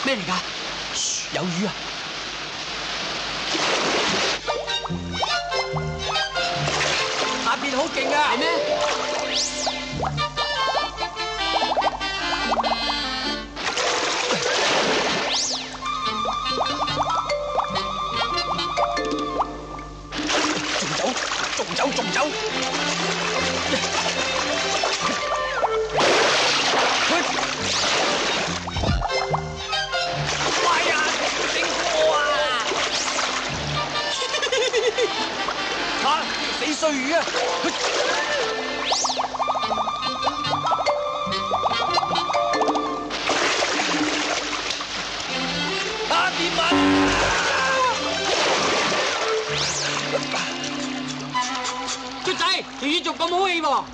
咩嚟㗎？有魚啊！下邊好勁啊！係咩？仲走！哎呀，整我啊！死衰魚啊！掂啊！卒仔，條魚仲咁好氣喎！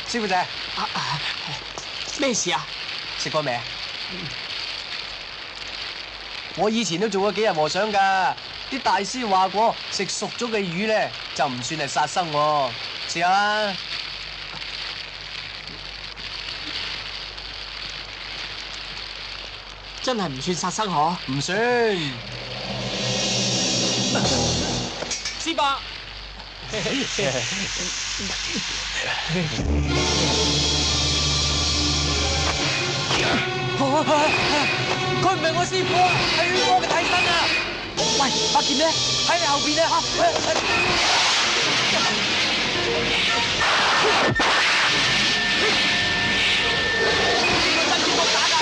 師傅仔，咩事啊？食過未啊？我以前都做過幾日和尚㗎，啲大師話過，食熟咗嘅魚咧就唔算係殺生喎。試下啦。真係唔算殺生嗬？唔算。師伯。佢唔係我師傅啊，係我嘅替身啊！喂，把劍咧喺你後邊啊！呢個真劍冇打㗎！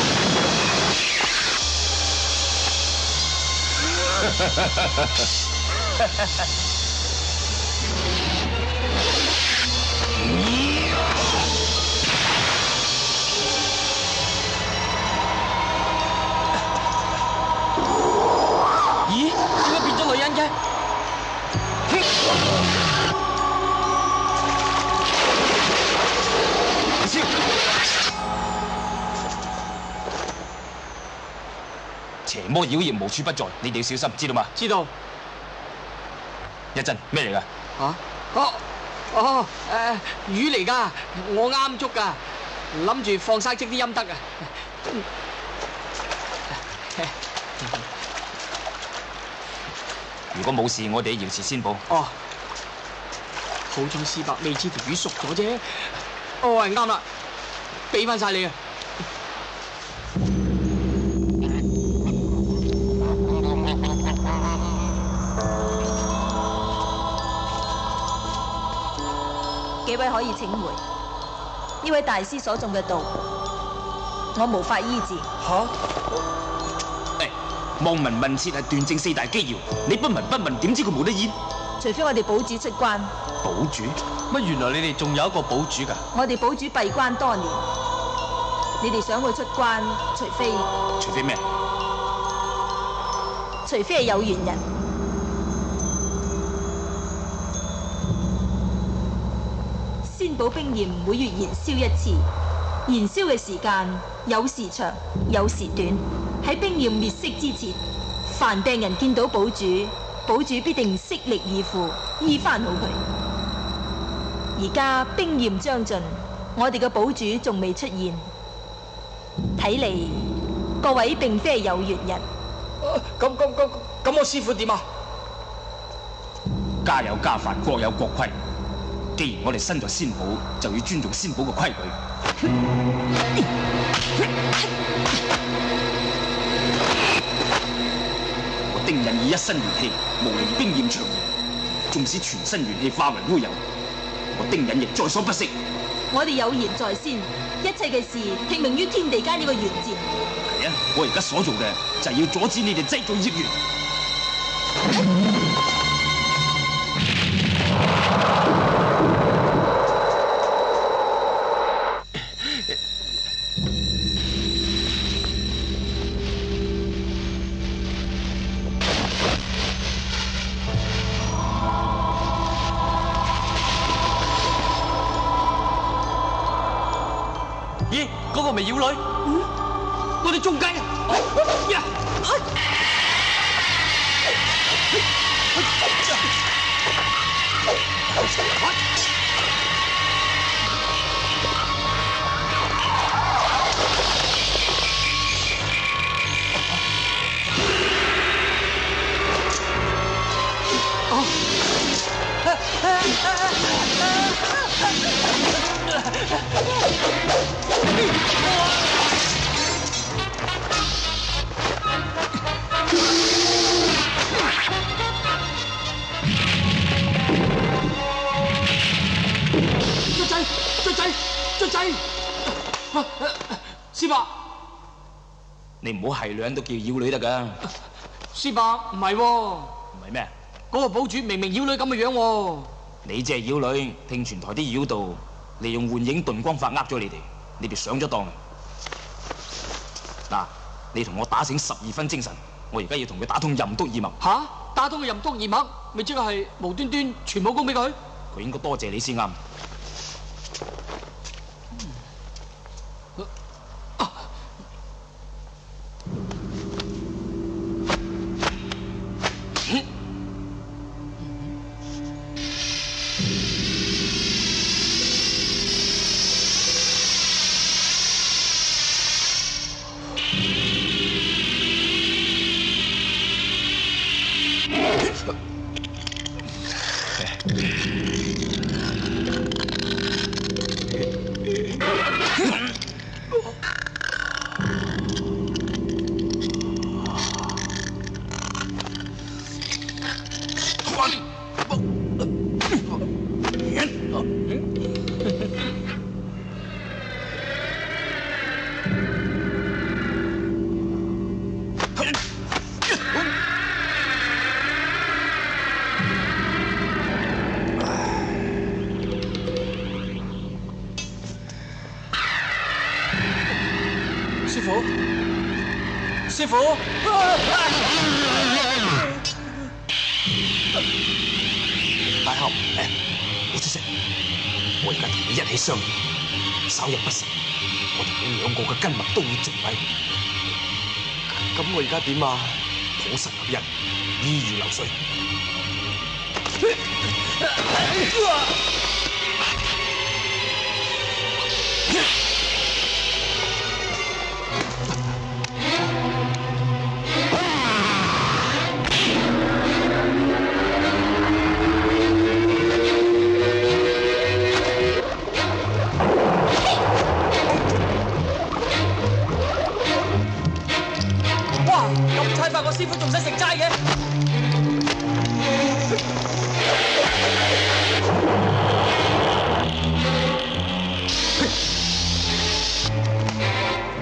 咦？點解變咗女人嘅？邪魔妖孽無處不在，你哋要小心，知道嗎？知道。一陣咩嚟㗎？魚嚟㗎，我啱捉㗎，諗住放生積啲陰德啊！如果冇事，我哋瑤池先報。哦，好彩師伯未知條魚熟咗啫。哦，係啱啦，俾翻晒你啊！幾位可以請回。呢位大師所中嘅道，我無法醫治。望聞問切係斷正四大機要，你不聞不問，點知佢冇得醫？除非我哋堡主出關。堡主？乜原來你哋仲有一個堡主㗎？我哋堡主閉關多年，你哋想佢出關，除非咩？除非係有緣人。仙寶冰焰每月燃燒一次，燃燒嘅時間有時長，有時短。喺冰焰滅色之前，凡病人見到堡主，堡主必定悉力以赴醫翻好佢。而家冰焰將盡，我哋嘅堡主仲未出現，睇嚟各位並非係有緣人。咁我師傅點啊？家有家法，國有國規。既然我哋身在仙堡，就要尊重仙堡嘅規矩。我丁忍以一身元氣，無離冰焰長燃，縱使全身元氣化為烏有，我丁忍亦在所不惜。我哋有言在先，一切嘅事聽命於天地間呢個緣字。係啊，我而家所做嘅就係要阻止你哋製造孽緣。個咪妖女？我哋中計啊！卒仔！師伯，你唔好係女人都叫妖女得㗎。師伯唔係喎，唔係咩？嗰個堡主明明妖女咁嘅樣喎。你只係妖女，聽傳台啲妖道利用幻影遁光法呃咗你哋上咗當啦。嗱，你同我打醒12分精神，我而家要同佢打通任督二脈。吓？打通個任督二脈，咪即係無端端傳武功俾佢？佢應該多謝你先啱。師傅，大俠，你出聲！我而家同你一起商議，稍日不成，我哋你兩個嘅根脈都會盡毀。咁我而家點啊？土神合一，醫如流水。個師傅仲使食齋嘅？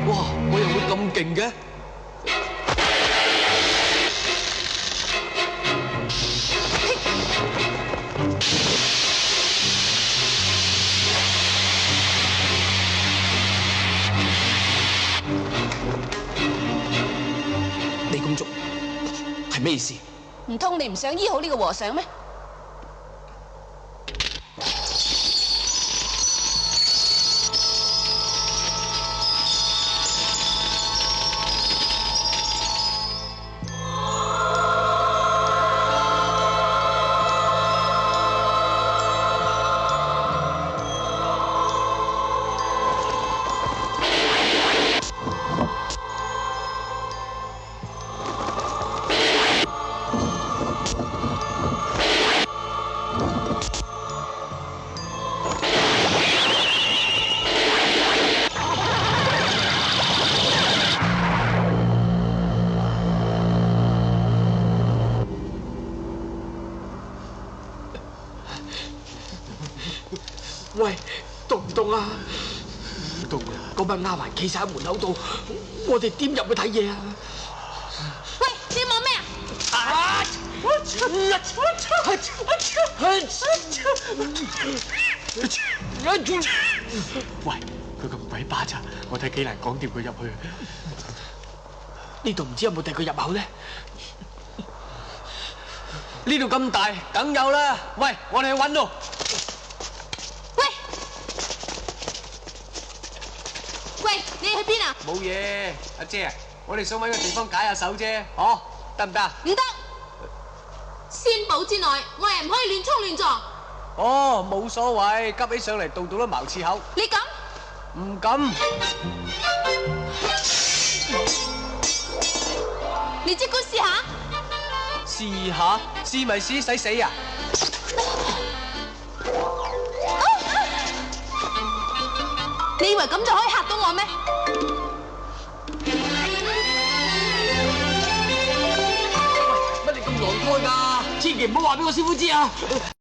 哇！我又會咁勁嘅？你咁做係咩意思？唔通你唔想醫好呢個和尚咩？喂，凍唔凍啊？凍啊！嗰班丫鬟企晒喺門口度，我哋點入去睇嘢啊？喂，你望咩啊？喂，佢咁鬼巴喳，我睇幾難講掂佢入去。呢度唔知有冇第二個入口咧？呢度咁大，梗有啦。喂，我哋去揾咯。你去邊啊？冇嘢，阿姐，我哋想揾個地方解下手啫，嗬，得唔得啊？唔得，仙堡之內，我係唔可以亂衝亂撞。哦，冇所謂，急起上嚟度度都茅廁口。你敢？唔敢。你即管試下。試下，試咪試，使死啊！你以為咁就可以嚇到我咩？乜你咁狼胎㗎？千祈唔好話俾我師傅知啊！